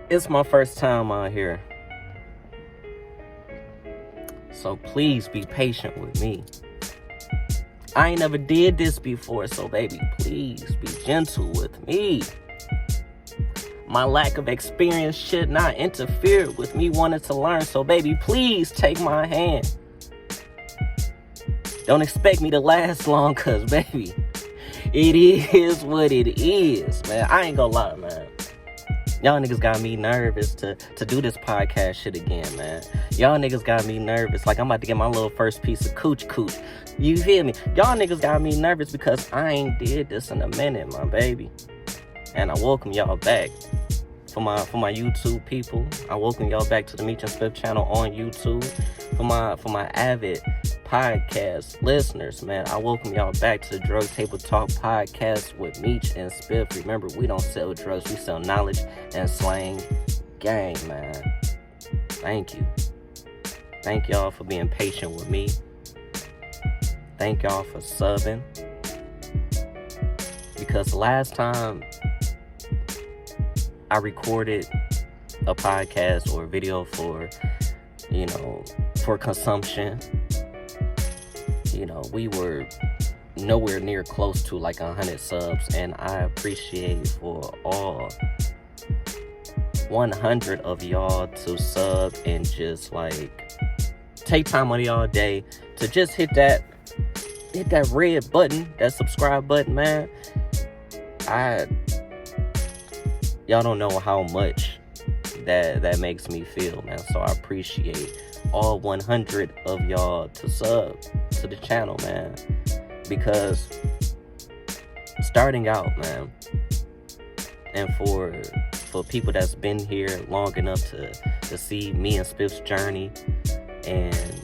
It's my first time out here, so please be patient with me. I ain't never did this before, so baby, please be gentle with me. My lack of experience should not interfere with me wanting to learn, so baby, please take my hand. Don't expect me to last long, cause baby, it is what it is, man. I ain't gonna lie, man. Y'all niggas got me nervous to do this podcast shit again, man. Y'all niggas got me nervous. Like I'm about to get my little first piece of cooch. You feel me? Y'all niggas got me nervous because I ain't did this in a minute, my baby. And I welcome y'all back. For my YouTube people, I welcome y'all back to the Meech and Spiff channel on YouTube. For my avid podcast listeners, man, I welcome y'all back to the Drug Table Talk podcast with Meech and Spiff. Remember, we don't sell drugs, we sell knowledge and slang gang, man. Thank you. Thank y'all for being patient with me. Thank y'all for subbing. Because last time I recorded a podcast or a video for consumption, we were nowhere near close to like 100 subs, and I appreciate for all 100 of y'all to sub and just like take time out of y'all day to just hit that red button, that subscribe button, man. Y'all don't know how much that makes me feel, man. So I appreciate all 100 of y'all to sub to the channel, man. Because starting out, man, and for people that's been here long enough to see me and Spiff's journey and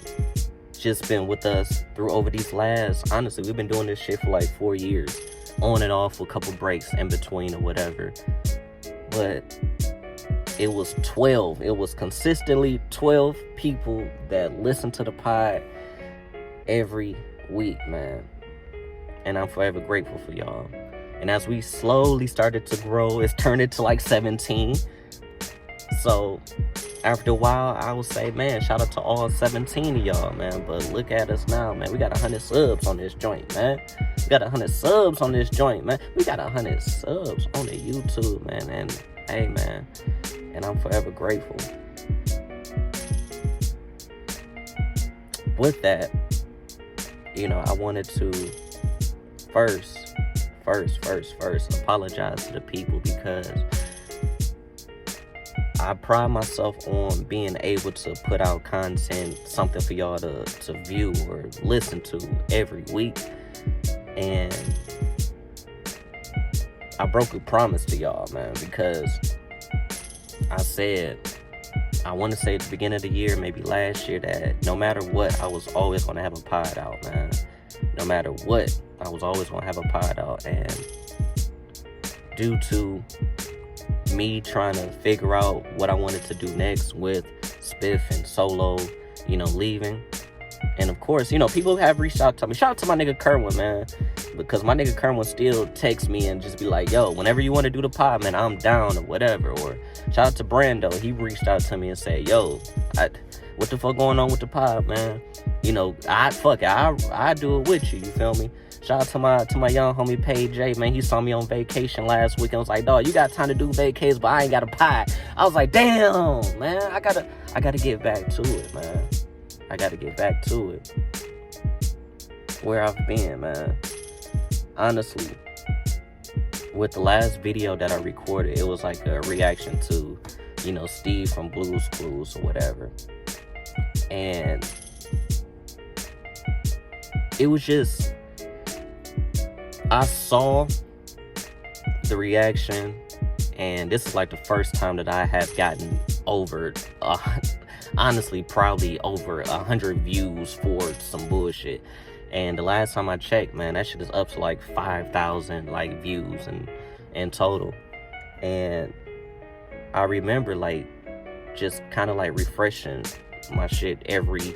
just been with us through over these last, honestly, we've been doing this shit for like 4 years, on and off with a couple breaks in between or whatever. But it was consistently 12 people that listen to the pod every week, man. And I'm forever grateful for y'all. And as we slowly started to grow, it's turned into like 17. So after a while, I would say, man, shout out to all 17 of y'all, man. But look at us now, man. We got 100 subs on this joint, man. We got 100 subs on this joint, man. We got 100 subs on the YouTube, man. And hey, man, and I'm forever grateful. With that, I wanted to first apologize to the people, because I pride myself on being able to put out content, something for y'all to view or listen to every week. And I broke a promise to y'all, man, because I said, I want to say at the beginning of the year, maybe last year, that no matter what, I was always going to have a pod out, man. No matter what, I was always going to have a pod out. And due to me trying to figure out what I wanted to do next with Spiff and Solo, leaving. And of course, people have reached out to me. Shout out to my nigga Kerwin, man. Because my nigga Kerwin still texts me and just be like, yo, whenever you want to do the pod, man, I'm down or whatever. Or shout out to Brando. He reached out to me and said, yo, what the fuck going on with the pod, man? I do it with you, you feel me? Shout out to my young homie Paige J, man. He saw me on vacation last week and was like, dog, you got time to do vacations, but I ain't got a pod. I was like, damn, man, I gotta get back to it, man. I gotta get back to it. Where I've been, man. Honestly, with the last video that I recorded, it was like a reaction to, Steve from Blue's Clues or whatever. And it was just, I saw the reaction, and this is like the first time that I have gotten over, honestly, probably over 100 views for some bullshit. And the last time I checked, man, that shit is up to like 5,000 like views in total. And I remember like just kind of like refreshing my shit every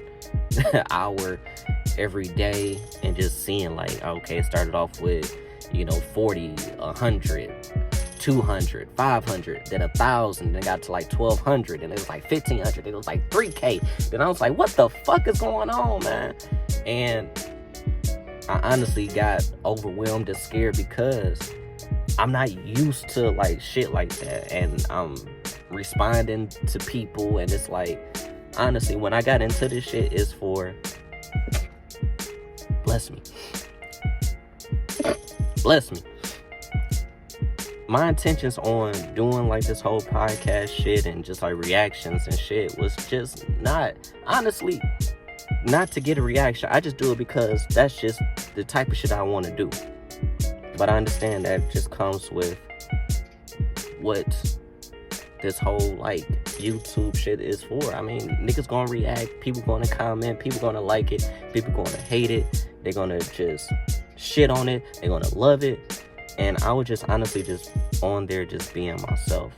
hour, every day, and just seeing like, okay, it started off with 40, 100, 200, 500, then 1,000, then got to like 1,200, and it was like 1,500, then it was like 3K. Then I was like, what the fuck is going on, man? And I honestly got overwhelmed and scared because I'm not used to like shit like that, and I'm responding to people, and it's like, honestly, when I got into this shit, it's for, bless me, my intentions on doing like this whole podcast shit and just like reactions and shit was just not, honestly, not to get a reaction. I just do it because that's just the type of shit I want to do. But I understand that just comes with what this whole like YouTube shit is for. I mean, niggas gonna react, people gonna comment, people gonna like it, people gonna hate it, they're gonna just shit on it, they're gonna love it. And I was just honestly just on there just being myself.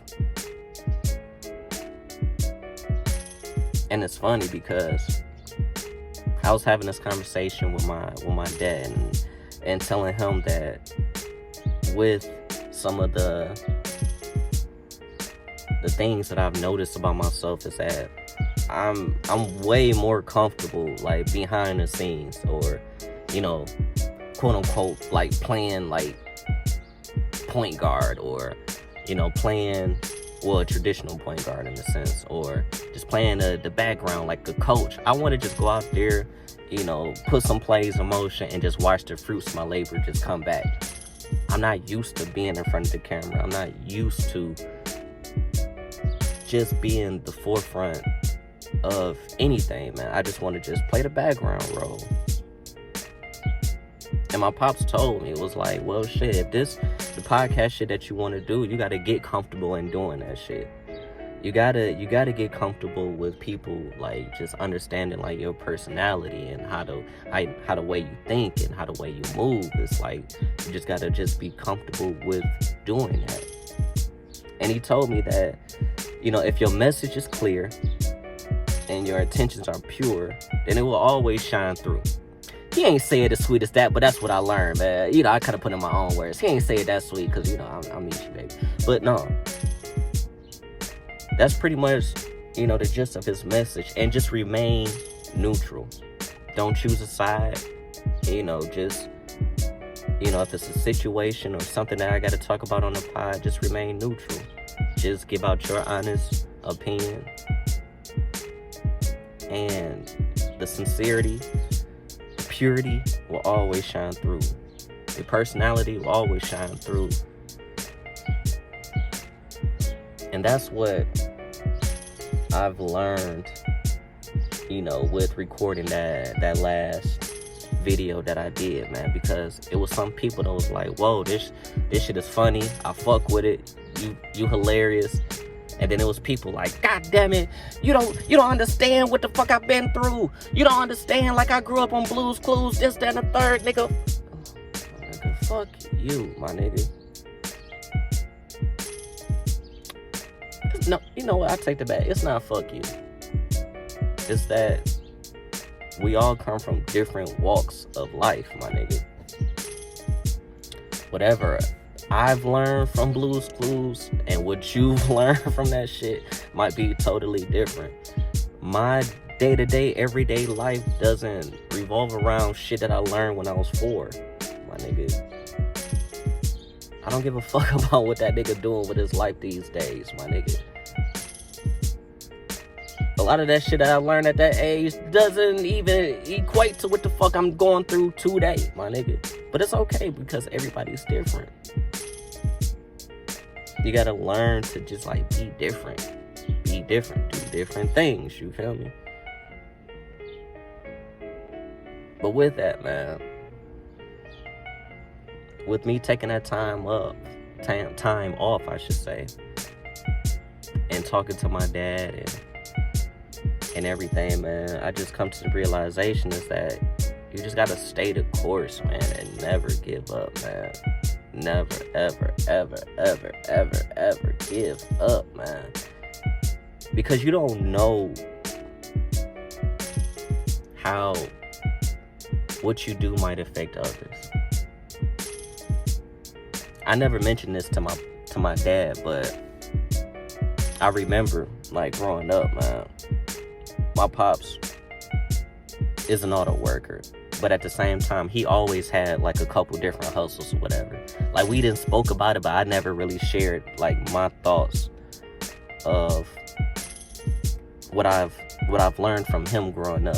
And it's funny because I was having this conversation with my dad and telling him that with some of the things that I've noticed about myself is that I'm way more comfortable like behind the scenes, or, you know, quote unquote, like playing like point guard, or, you know, playing, well, a traditional point guard in a sense, or just playing the background like a coach. I want to just go out there, you know, put some plays in motion and just watch the fruits of my labor just come back. I'm not used to being in front of the camera. I'm not used to just being the forefront of anything, man. I just want to just play the background role. And my pops told me, it was like, well, shit, if this the podcast shit that you want to do, you got to get comfortable in doing that shit. You gotta get comfortable with people like just understanding like your personality and how the way you think and how the way you move. It's like you just gotta just be comfortable with doing that. And he told me that, you know, if your message is clear and your intentions are pure, then it will always shine through. He ain't say it as sweet as that, but that's what I learned, man. You know, I kind of put in my own words. He ain't say it that sweet because, you know, I'm Meech, baby. But no, that's pretty much, you know, the gist of his message. And just remain neutral. Don't choose a side. You know, just, you know, if it's a situation or something that I got to talk about on the pod, just remain neutral. Just give out your honest opinion. And the sincerity, the purity will always shine through. Your personality will always shine through. And that's what I've learned, you know, with recording that last video that I did, man, because it was some people that was like, whoa, this shit is funny, I fuck with it, you hilarious. And then it was people like, God damn it, you don't understand what the fuck I've been through. You don't understand, like, I grew up on Blue's Clues, this, that, and the third, nigga. Nigga, fuck you, my nigga. No, you know what? I take the back. It's not fuck you. It's that we all come from different walks of life, my nigga. Whatever I've learned from Blue's Clues and what you've learned from that shit might be totally different. My day-to-day, everyday life doesn't revolve around shit that I learned when I was 4, my nigga. I don't give a fuck about what that nigga doing with his life these days, my nigga. A lot of that shit that I learned at that age doesn't even equate to what the fuck I'm going through today, my nigga. But it's okay because everybody's different. You gotta learn to just like be different. Be different. Do different things, you feel me? But with that, man, with me taking that time off, I should say, and talking to my dad and everything, man, I just come to the realization is that you just gotta stay the course, man, and never give up, man. Never, ever, ever, ever, ever, ever give up, man. Because you don't know how what you do might affect others. I never mentioned this to to my dad, but I remember, like, growing up, man, my pops is an auto worker, but at the same time, he always had, like, a couple different hustles or whatever. Like, we didn't spoke about it, but I never really shared, like, my thoughts of what I've learned from him growing up.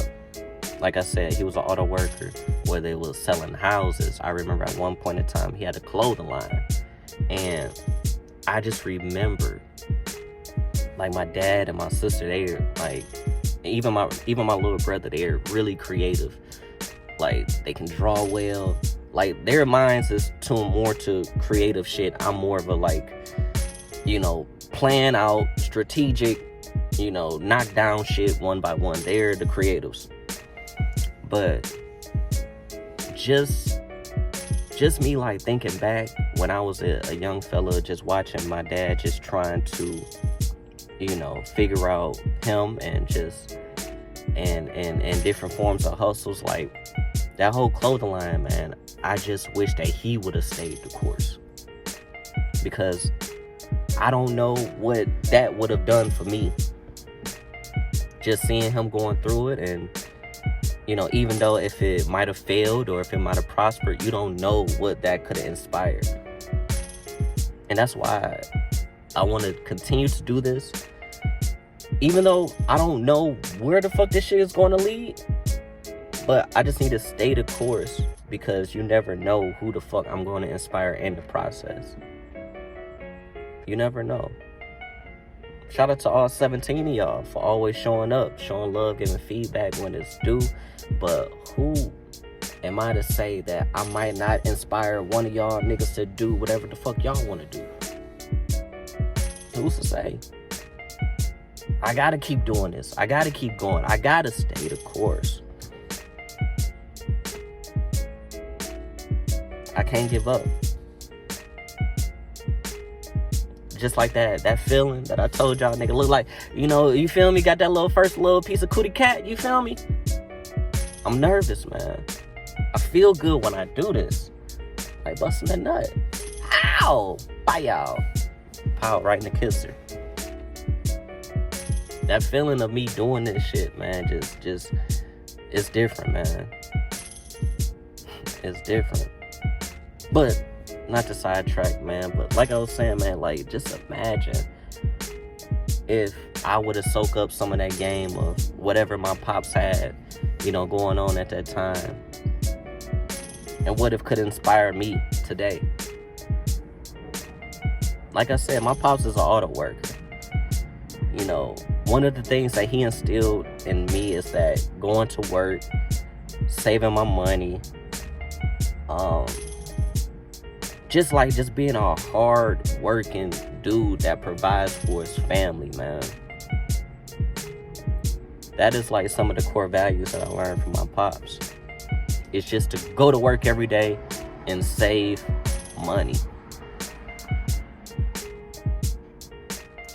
Like I said, he was an auto worker, whether it was selling houses. I remember at one point in time, he had a clothing line. And I just remember, like, my dad and my sister, they're, like, even my little brother, they're really creative. Like, they can draw well. Like, their minds is more to creative shit. I'm more of a, like, plan out, strategic, knock down shit one by one. They're the creatives. But just me, like, thinking back when I was a young fella, just watching my dad just trying to, figure out him and just and different forms of hustles, like that whole clothing line, man. I just wish that he would have stayed the course, because I don't know what that would have done for me. Just seeing him going through it, and even though if it might have failed or if it might have prospered, you don't know what that could have inspired. And that's why I want to continue to do this, even though I don't know where the fuck this shit is going to lead. But I just need to stay the course, because you never know who the fuck I'm going to inspire in the process. You never know. Shout out to all 17 of y'all for always showing up, showing love, giving feedback when it's due. But who am I to say that I might not inspire one of y'all niggas to do whatever the fuck y'all want to do? Who's to say? I gotta keep doing this. I gotta keep going. I gotta stay the course. I can't give up. Just like that feeling that I told y'all, nigga, look like, you feel me? Got that first little piece of cootie cat, you feel me? I'm nervous, man. I feel good when I do this. Like busting a nut. Ow! Bye, y'all. Pow, right in the kisser. That feeling of me doing this shit, man, just, it's different, man. It's different. But, not to sidetrack, man, but like I was saying, man, like, just imagine if I would have soaked up some of that game of whatever my pops had, going on at that time, and what if could inspire me today. Like I said, my pops is an auto worker. One of the things that he instilled in me is that going to work, saving my money, just being a hard working dude that provides for his family, man. That is like some of the core values that I learned from my pops. It's just to go to work every day and save money.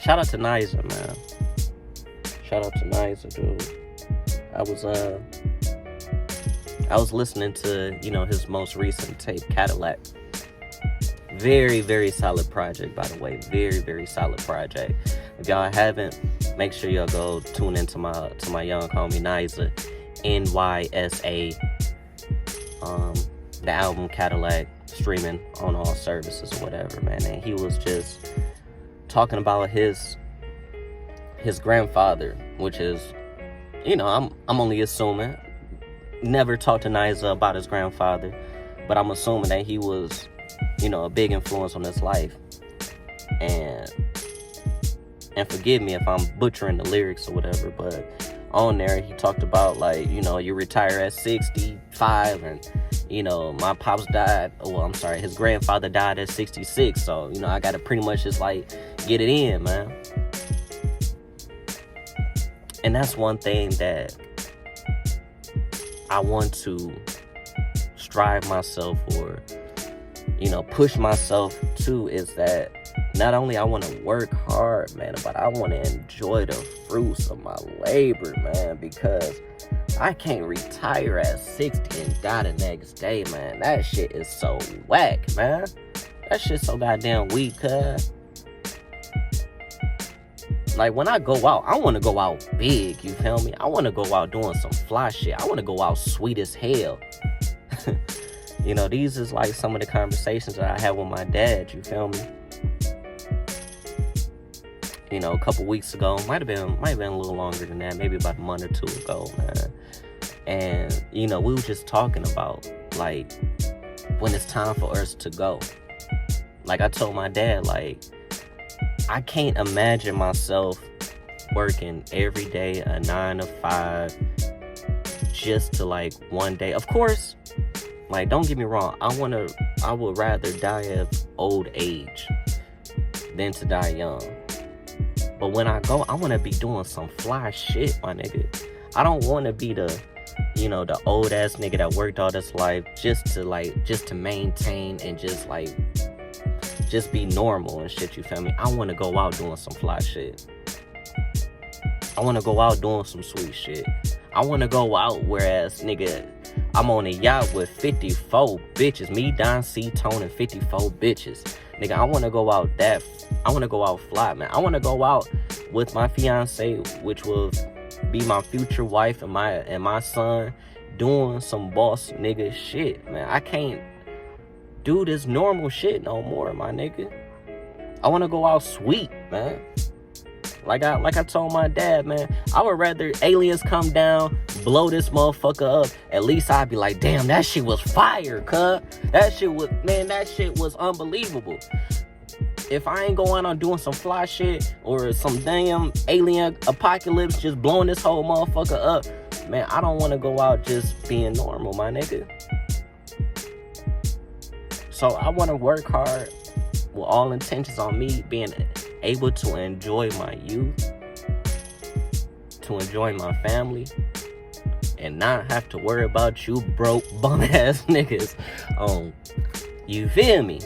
Shout out to Niza, man. Shout out to Niza, dude. I was listening to, his most recent tape, Cadillac. Very, very solid project, by the way. Very, very solid project. If y'all haven't, make sure y'all go tune into my young homie Niza, NYSA. The album Cadillac, streaming on all services or whatever, man. And he was just talking about his grandfather, which is, I'm only assuming. Never talked to Niza about his grandfather, but I'm assuming that he was, a big influence on his life. And forgive me if I'm butchering the lyrics or whatever, but on there he talked about, like, you retire at 65, and my pops died, his grandfather died at 66, so I gotta pretty much just like get it in, man. And that's one thing that I want to strive myself or push myself to, is that not only I want to work hard, man, but I want to enjoy the fruits of my labor, man, because I can't retire at 60 and die the next day, man. That shit is so whack, man. That shit so goddamn weak, cuz. Like, when I go out, I want to go out big, you feel me? I want to go out doing some fly shit. I want to go out sweet as hell. You know, these is like some of the conversations that I had with my dad, you feel me? You know, a couple weeks ago, might have been a little longer than that, maybe about a month or two ago, man. And, you know, we were just talking about, like, when it's time for us to go. Like, I told my dad, like, I can't imagine myself working every day a 9 to 5 just to, like, one day. Of course, like, don't get me wrong, I would rather die of old age than to die young. But when I go, I want to be doing some fly shit, my nigga. I don't want to be the, you know, the old ass nigga that worked all this life just to maintain and just be normal and shit, you feel me? I want to go out doing some fly shit. I want to go out doing some sweet shit. I want to go out, whereas, nigga, I'm on a yacht with 54 bitches. Me, Don C, Tone, and 54 bitches. Nigga, I want to go out fly, man. I want to go out with my fiance, which will be my future wife and my son, doing some boss nigga shit, man. I can't do this normal shit no more, my nigga. I want to go out sweet, man. Like I told my dad, man, I would rather aliens come down, blow this motherfucker up. At least I'd be like, damn, that shit was fire, cuz. That shit was unbelievable. If I ain't going on doing some fly shit or some damn alien apocalypse just blowing this whole motherfucker up, man, I don't want to go out just being normal, my nigga. So I want to work hard with all intentions on me being able to enjoy my youth, to enjoy my family, and not have to worry about you broke bum ass niggas. You feel me?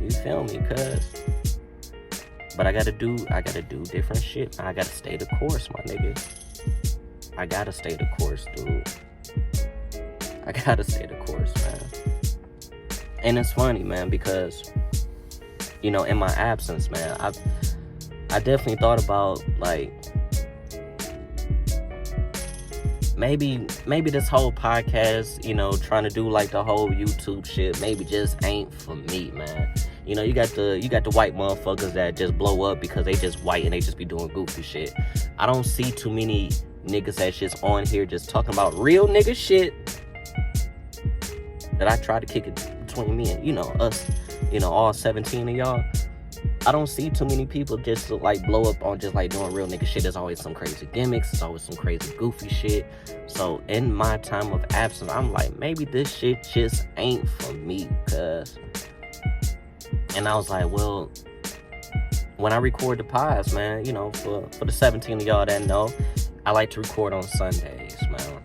You feel me, cuz? But I gotta do different shit. I gotta stay the course, my nigga. I gotta stay the course, dude. I gotta stay the course, man. And it's funny, man, because, you know, in my absence, man, I definitely thought about, like, maybe this whole podcast, you know, trying to do like the whole YouTube shit, maybe just ain't for me, man. You know, you got the white motherfuckers that just blow up because they just white and they just be doing goofy shit. I don't see too many niggas that's just on here just talking about real nigga shit that I try to kick it between me and, you know, us, you know, all 17 of y'all. I don't see too many people just to, like, blow up on just, like, doing real nigga shit. There's always some crazy gimmicks. There's always some crazy goofy shit. So, in my time of absence, I'm like, maybe this shit just ain't for me, cuz. And I was like, well, when I record the pods, man, you know, for the 17 of y'all that know, I like to record on Sundays, man.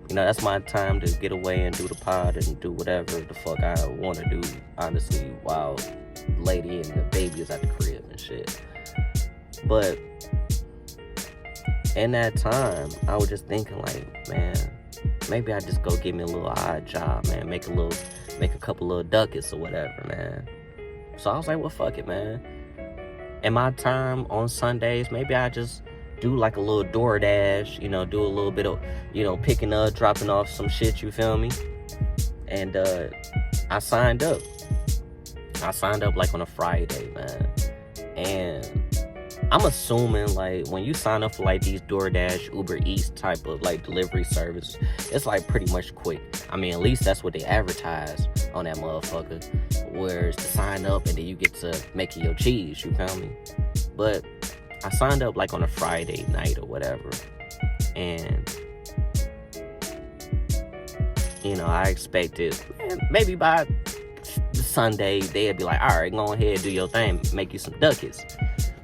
You know, that's my time to get away and do the pod and do whatever the fuck I want to do, honestly, while lady and the baby is at the crib and shit. But in that time, I was just thinking, like, man, maybe I just go get me a little odd job, man, make a couple little ducats or whatever, man. So I was like, well, fuck it, man. In my time on Sundays, maybe I just do like a little DoorDash, you know, do a little bit of, you know, picking up, dropping off some shit, you feel me? And I signed up. Like on a Friday, man. And I'm assuming, like, when you sign up for like these DoorDash, Uber Eats type of like delivery service, it's like pretty much quick. I mean, at least that's what they advertise on that motherfucker. Whereas to sign up and then you get to make your cheese, you feel me? But I signed up like on a Friday night or whatever. And, you know, I expected, man, maybe by Sunday they'd be like, all right, go ahead, do your thing, make you some ducats.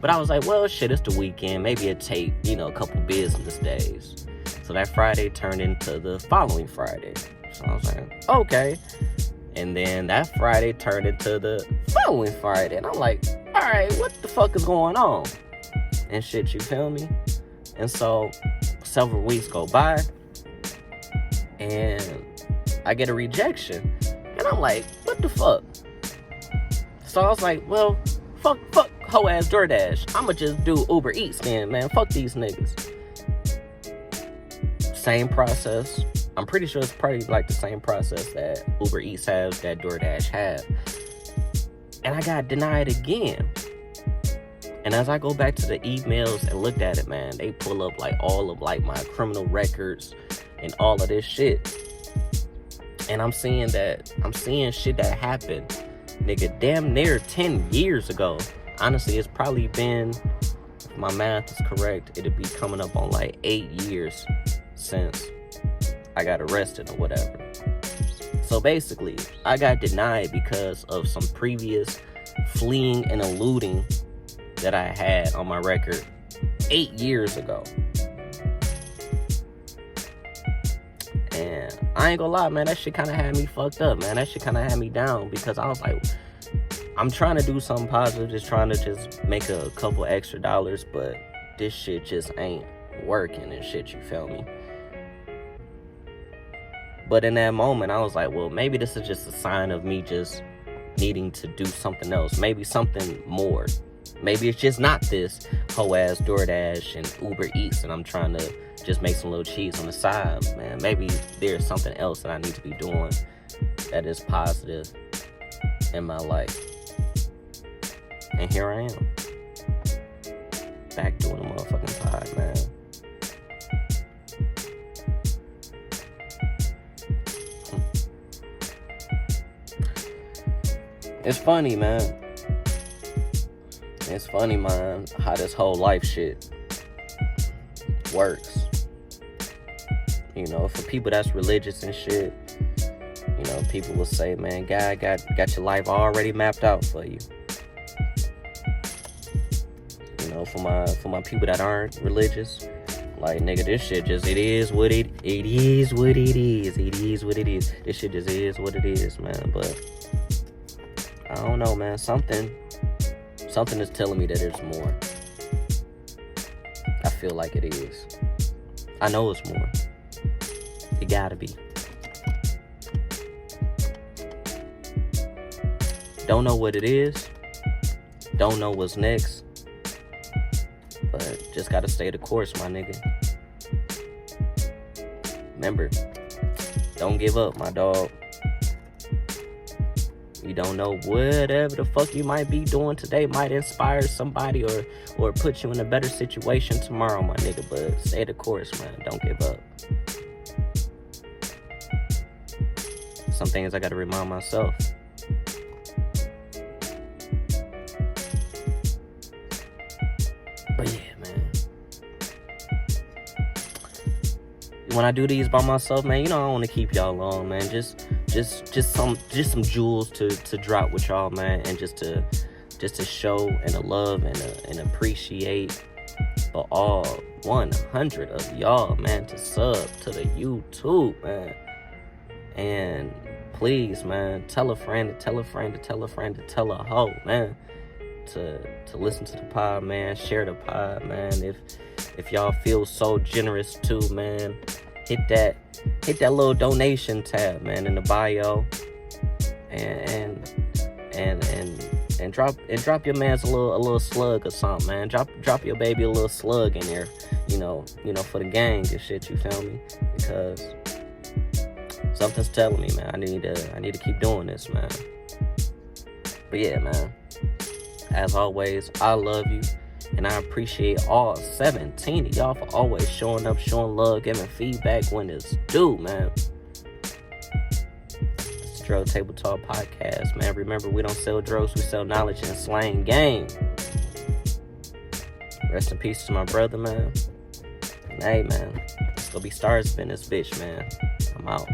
But I was like, well, shit, it's the weekend, maybe it'd take, you know, a couple business days. So that Friday turned into the following Friday. So I was like, okay. And then that Friday turned into the following Friday. And I'm like, all right, what the fuck is going on? And shit, you feel me? And so several weeks go by and I get a rejection. And I'm like, what the fuck? So I was like, well, fuck hoe ass DoorDash. I'ma just do Uber Eats then, man. Fuck these niggas. Same process. I'm pretty sure it's probably like the same process that Uber Eats has, that DoorDash have. And I got denied again. And as I go back to the emails and looked at it, man, they pull up like all of like my criminal records and all of this shit. And I'm seeing shit that happened, nigga, damn near 10 years ago. Honestly, it's probably been, if my math is correct, it'd be coming up on like 8 years since I got arrested or whatever. So basically, I got denied because of some previous fleeing and eluding that I had on my record 8 years ago. And I ain't gonna lie, man, that shit kind of had me fucked up, man. That shit kind of had me down because I was like, I'm trying to do something positive, just trying to just make a couple extra dollars, but this shit just ain't working and shit, you feel me? But in that moment, I was like, well, maybe this is just a sign of me just needing to do something else. Maybe something more. Maybe it's just not this hoe ass DoorDash and Uber Eats and I'm trying to just make some little cheese on the side, man. Maybe there's something else that I need to be doing that is positive in my life. And here I am. Back doing the motherfucking pod, man. It's funny, man. It's funny, man, how this whole life shit works. You know, for people that's religious and shit, you know, people will say, man, God got your life already mapped out for you. You know, for my people that aren't religious, like, nigga, this shit just, it is what it is. This shit just is what it is, man. But I don't know, man. Something is telling me that there's more. I feel like it is. I know it's more. It gotta be. Don't know what it is. Don't know what's next. But just gotta stay the course, my nigga. Remember, don't give up, my dog. You don't know whatever the fuck you might be doing today might inspire somebody or put you in a better situation tomorrow, my nigga. But stay the course, man. Don't give up. Some things I gotta remind myself. But yeah, man. When I do these by myself, man, you know I don't want to keep y'all long, man. Just some jewels to drop with y'all, man, and just to show and to love and appreciate for all 100 of y'all, man, to sub to the YouTube, man. And please, man, tell a friend to tell a friend to tell a friend to tell a hoe, man, to listen to the pod, man. Share the pod, man. If y'all feel so generous too, man, hit that little donation tab, man, in the bio, and drop your man's a little slug or something, man. Drop your baby a little slug in there, you know, for the gang and shit. You feel me? Because something's telling me, man, I need to keep doing this, man. But yeah, man. As always, I love you. And I appreciate all 17 of y'all for always showing up, showing love, giving feedback when it's due, man. It's the Drug Table Talk Podcast, man. Remember, we don't sell drugs, we sell knowledge and slang game. Rest in peace to my brother, man. And hey, man, let's go be stars in this bitch, man. I'm out.